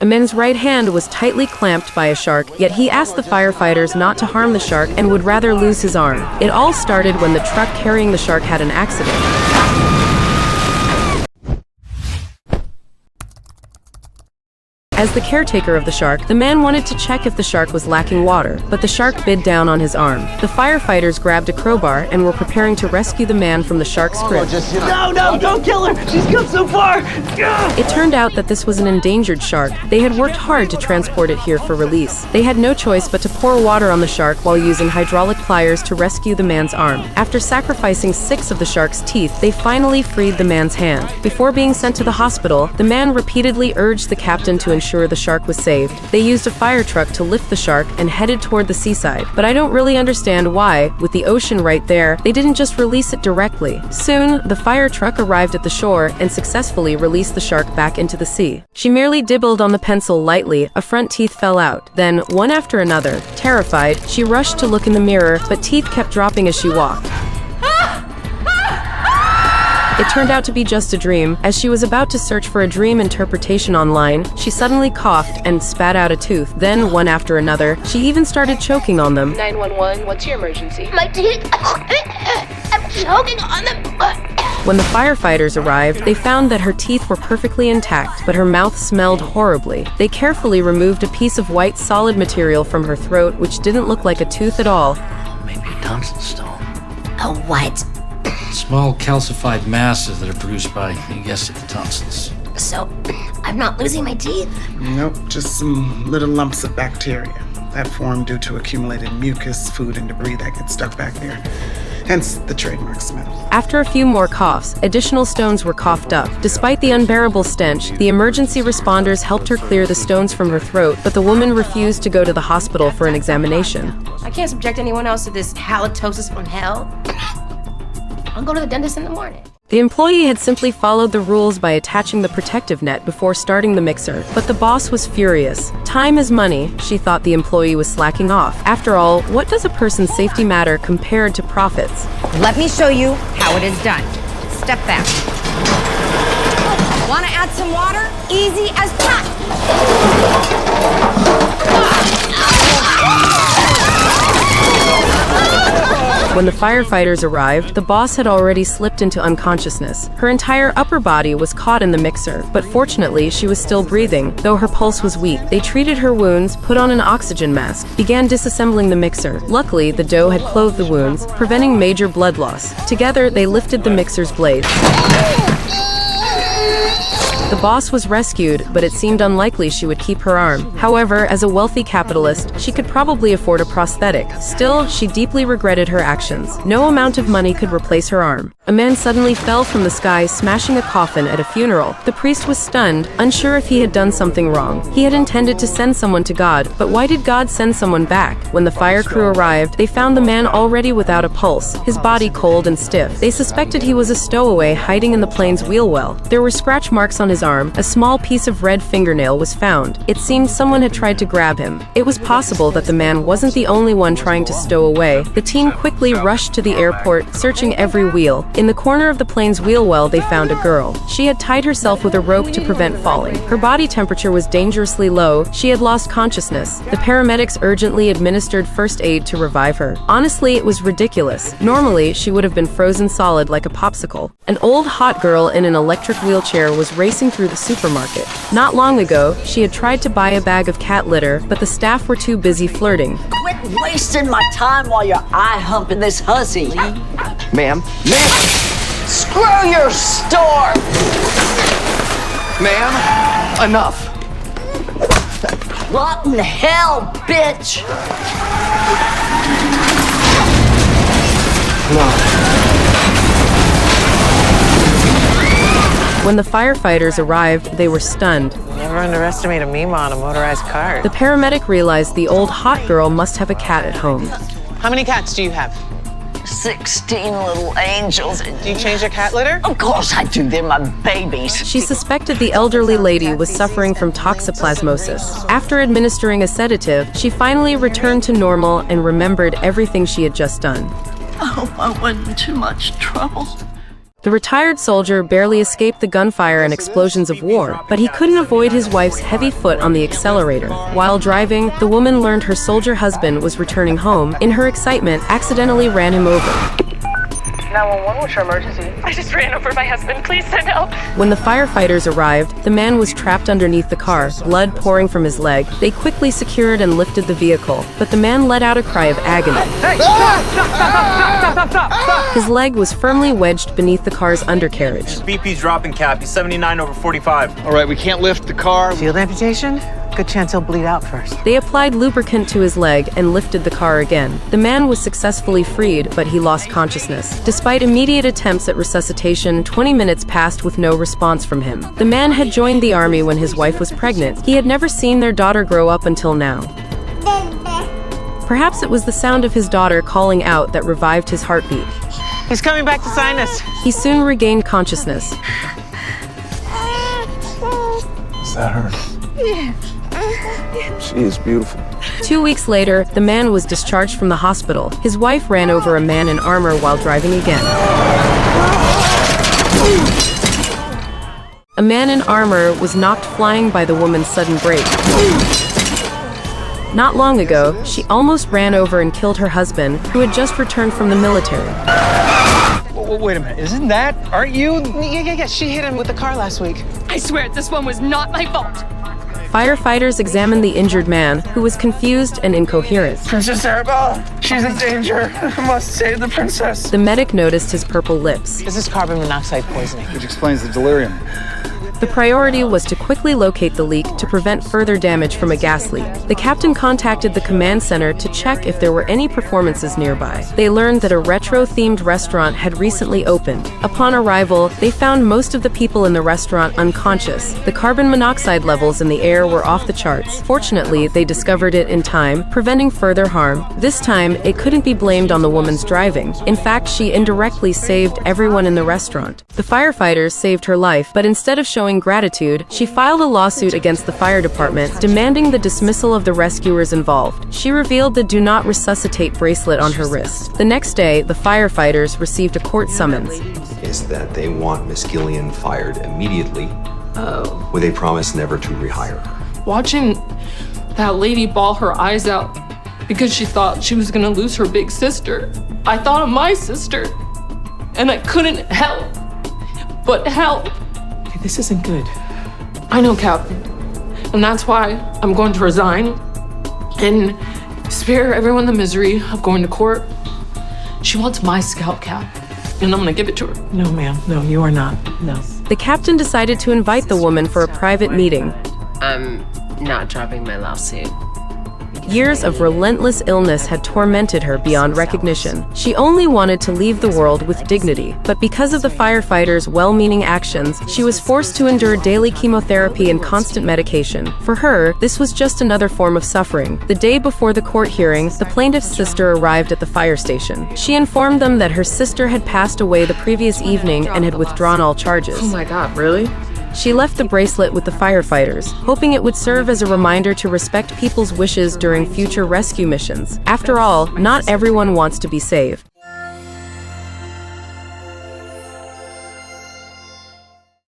A man's right hand was tightly clamped by a shark, yet he asked the firefighters not to harm the shark and would rather lose his arm. It all started when the truck carrying the shark had an accident. As the caretaker of the shark, the man wanted to check if the shark was lacking water, but the shark bit down on his arm. The firefighters grabbed a crowbar and were preparing to rescue the man from the shark's grip. No, don't kill her! She's come so far! It turned out that this was an endangered shark. They had worked hard to transport it here for release. They had no choice but to pour water on the shark while using hydraulic pliers to rescue the man's arm. After sacrificing 6 of the shark's teeth, they finally freed the man's hand. Before being sent to the hospital, the man repeatedly urged the captain to ensure the shark was saved. They used a fire truck to lift the shark and headed toward the seaside. But I don't really understand why, with the ocean right there, they didn't just release it directly. Soon, the fire truck arrived at the shore and successfully released the shark back into the sea. She merely dibbled on the pencil lightly. A front teeth fell out. Then, one after another, terrified, she rushed to look in the mirror, but teeth kept dropping as she walked. It turned out to be just a dream. As she was about to search for a dream interpretation online, she suddenly coughed and spat out a tooth. Then, one after another, she even started choking on them. 911, what's your emergency? My teeth! I'm choking on them! When the firefighters arrived, they found that her teeth were perfectly intact, but her mouth smelled horribly. They carefully removed a piece of white solid material from her throat, which didn't look like a tooth at all. Maybe a tonsil stone. A what? Small calcified masses that are produced by, you guessed it, the tonsils. So, I'm not losing my teeth? Nope, just some little lumps of bacteria that form due to accumulated mucus, food, and debris that get stuck back there. Hence the trademark smell. After a few more coughs, additional stones were coughed up. Despite the unbearable stench, the emergency responders helped her clear the stones from her throat, but the woman refused to go to the hospital for an examination. I can't subject anyone else to this halitosis from hell. I'll go to the dentist in the morning. The employee had simply followed the rules by attaching the protective net before starting the mixer, but the boss was furious. Time is money, she thought the employee was slacking off. After all, what does a person's safety matter compared to profits? Let me show you how it is done. Step back. Want to add some water? Easy as that. When the firefighters arrived, the boss had already slipped into unconsciousness. Her entire upper body was caught in the mixer, but fortunately she was still breathing, though her pulse was weak. They treated her wounds, put on an oxygen mask, began disassembling the mixer. Luckily, the dough had clothed the wounds, preventing major blood loss. Together, they lifted the mixer's blade. The boss was rescued, but it seemed unlikely she would keep her arm. However, as a wealthy capitalist, she could probably afford a prosthetic. Still, she deeply regretted her actions. No amount of money could replace her arm. A man suddenly fell from the sky, smashing a coffin at a funeral. The priest was stunned, unsure if he had done something wrong. He had intended to send someone to God, but why did God send someone back? When the fire crew arrived, they found the man already without a pulse, his body cold and stiff. They suspected he was a stowaway hiding in the plane's wheel well. There were scratch marks on his arm. A small piece of red fingernail was found. It seemed someone had tried to grab him. It was possible that the man wasn't the only one trying to stow away. The team quickly rushed to the airport, searching every wheel. In the corner of the plane's wheel well, they found a girl. She had tied herself with a rope to prevent falling. Her body temperature was dangerously low. She had lost consciousness. The paramedics urgently administered first aid to revive her. Honestly, it was ridiculous. Normally, she would have been frozen solid like a popsicle. An old hot girl in an electric wheelchair was racing through the supermarket. Not long ago, she had tried to buy a bag of cat litter, but the staff were too busy flirting. Quit wasting my time while you're eye humping this hussy. Ma'am? Screw your store! Ma'am? Enough. What in hell, bitch? No. When the firefighters arrived, they were stunned. Never underestimate a meme on a motorized car. The paramedic realized the old hot girl must have a cat at home. How many cats do you have? 16 little angels. Do you change your cat litter? Of course I do. They're my babies. She suspected the elderly lady was suffering from toxoplasmosis. After administering a sedative, she finally returned to normal and remembered everything she had just done. I hope I wasn't in too much trouble. The retired soldier barely escaped the gunfire and explosions of war, but he couldn't avoid his wife's heavy foot on the accelerator. While driving, the woman learned her soldier husband was returning home. In her excitement, accidentally ran him over. 911, what's your emergency? I just ran over my husband. Please send help. When the firefighters arrived, the man was trapped underneath the car, blood pouring from his leg. They quickly secured and lifted the vehicle, but the man let out a cry of agony. Hey, stop! His leg was firmly wedged beneath the car's undercarriage. BP's dropping, Cap. He's 79/45. All right, we can't lift the car. Field amputation? Good chance he'll bleed out first. They applied lubricant to his leg and lifted the car again. The man was successfully freed, but he lost consciousness. Despite immediate attempts at resuscitation, 20 minutes passed with no response from him. The man had joined the army when his wife was pregnant. He had never seen their daughter grow up until now. Perhaps it was the sound of his daughter calling out that revived his heartbeat. He's coming back to sign us. He soon regained consciousness. Is that her? Yeah. She is beautiful. 2 weeks later, the man was discharged from the hospital. His wife ran over a man in armor while driving again. A man in armor was knocked flying by the woman's sudden brake. Not long ago, she almost ran over and killed her husband, who had just returned from the military. Wait a minute, isn't that? Aren't you? Yeah. She hit him with the car last week. I swear this one was not my fault. Firefighters examined the injured man, who was confused and incoherent. Princess Arabella, she's in danger. I must save the princess. The medic noticed his purple lips. This is carbon monoxide poisoning. Which explains the delirium. The priority was to quickly locate the leak to prevent further damage from a gas leak. The captain contacted the command center to check if there were any performances nearby. They learned that a retro-themed restaurant had recently opened. Upon arrival, they found most of the people in the restaurant unconscious. The carbon monoxide levels in the air were off the charts. Fortunately, they discovered it in time, preventing further harm. This time, it couldn't be blamed on the woman's driving. In fact, she indirectly saved everyone in the restaurant. The firefighters saved her life, but instead of showing gratitude, she filed a lawsuit against the fire department, demanding the dismissal of the rescuers involved. She revealed the "Do Not Resuscitate" bracelet on her wrist. The next day, the firefighters received a court summons. Is that they want Miss Gillian fired immediately, with a promise never to rehire her. Watching that lady bawl her eyes out because she thought she was gonna lose her big sister, I thought of my sister, and I couldn't help but help. This isn't good. I know, Captain. And that's why I'm going to resign and spare everyone the misery of going to court. She wants my scalp cap, and I'm gonna give it to her. No, ma'am. No, you are not. No. The captain decided to invite the woman for a private meeting. I'm not dropping my lawsuit. Years of relentless illness had tormented her beyond recognition. She only wanted to leave the world with dignity, but because of the firefighters' well-meaning actions, she was forced to endure daily chemotherapy and constant medication. For her, this was just another form of suffering. The day before the court hearing, the plaintiff's sister arrived at the fire station. She informed them that her sister had passed away the previous evening and had withdrawn all charges. Oh my God, really? She left the bracelet with the firefighters, hoping it would serve as a reminder to respect people's wishes during future rescue missions. After all, not everyone wants to be saved.